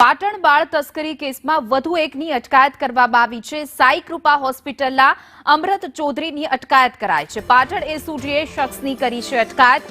પાટણ બાળ તસ્કરી કેસમાં વધુ એકની અટકાયત કરવામાં આવી છે। સાઈ કૃપા હોસ્પિટલના અમૃત ચૌધરીની અટકાયત કરાઈ છે। પાટણ એસઓજીએ શખ્સની કરી છે અટકાયત।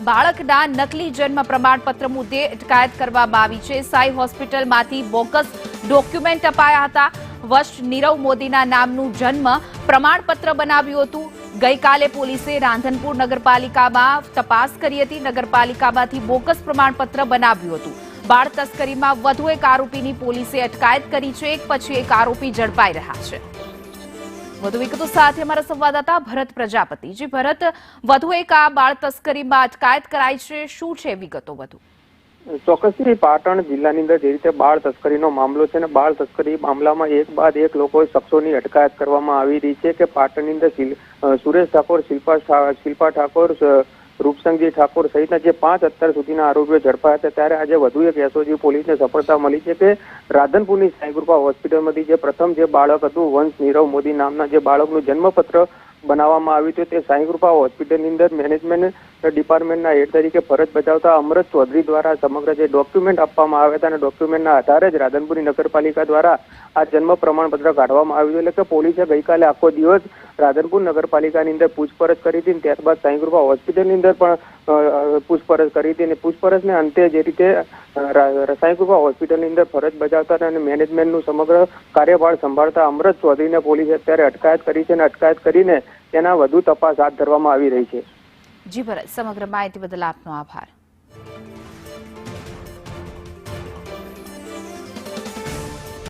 બાળકના નકલી જન્મ પ્રમાણપત્ર મુદ્દે અટકાયત કરવામાં આવી છે। સાઈ હોસ્પિટલમાંથી બોગસ ડોક્યુમેન્ટ અપાયા હતા। વશ નીરવ મોદીના નામનું જન્મ પ્રમાણપત્ર બનાવ્યું હતું। ગઈકાલે પોલીસે રાંધનપુર નગરપાલિકામાં તપાસ કરી હતી। નગરપાલિકામાંથી બોગસ પ્રમાણપત્ર બનાવ્યું હતું। બાળ તસ્કરીમાં વધુ એક આરોપીની પોલીસે અટકાયત કરી છે। એક પછી એક આરોપી ઝડપાઈ રહ્યા છે। વધુ વિગતો સાથે અમારા સંવાદદાતા ભરત પ્રજાપતિ। જી ભરત, વધુ એક આ બાળ તસ્કરીમાં અટકાયત કરાઈ છે, શું છે વિગતો વધુ? ચોક્કસથી પાટણ જિલ્લાની અંદર જે રીતે બાળ તસ્કરીનો મામલો છે ને બાળ તસ્કરી મામલામાં એક બાદ એક લોકો શખ્સોની અટકાયત કરવામાં આવી રહી છે કે પાટણની અંદર સુરેશ ઠાકોર, શિલ્પા ઠાકોર, રૂપસંગજી ઠાકોર સહિતના જે 5 અત્યાર સુધીના આરોપીઓ ઝડપાયા હતા, ત્યારે આજે વધુ એક એસઓજી પોલીસને સફળતા મળી છે કે રાધનપુરની સાઈ કૃપા હોસ્પિટલમાંથી જે પ્રથમ જે બાળક હતું વંશ નીરવ મોદી નામના જે બાળકનું જન્મપત્ર બનાવવામાં આવ્યું હતું, તે સાઈ કૃપા હોસ્પિટલની અંદર મેનેજમેન્ટ ડિપાર્ટમેન્ટના હેડ તરીકે ફરજ બજાવતા અમૃત ચૌધરી દ્વારા સમગ્ર જે ડોક્યુમેન્ટ આપવામાં આવ્યા હતા અને ડોક્યુમેન્ટના આધારે જ રાધનપુરની નગરપાલિકા દ્વારા આ જન્મ પ્રમાણપત્ર કાઢવામાં આવ્યું। એટલે કે પોલીસે ગઈકાલે આખો દિવસ રાધનપુર નગરપાલિકાની અંદર પૂછપરછ કરી હતી, ત્યારબાદ સાઈ કૃપા હોસ્પિટલની અંદર પણ પૂછપરછ કરી હતી અને પૂછપરછને અંતે જે રીતે સાઈ કૃપા હોસ્પિટલની અંદર ફરજ બજાવતા અને મેનેજમેન્ટનું સમગ્ર કાર્યભાર સંભાળતા અમૃત ચૌધરીને પોલીસે અત્યારે અટકાયત કરી છે અને અટકાયત કરીને તેના વધુ તપાસ હાથ ધરવામાં આવી રહી છે। જી ભરત, સમગ્ર માહિતી બદલ આપનો આભાર।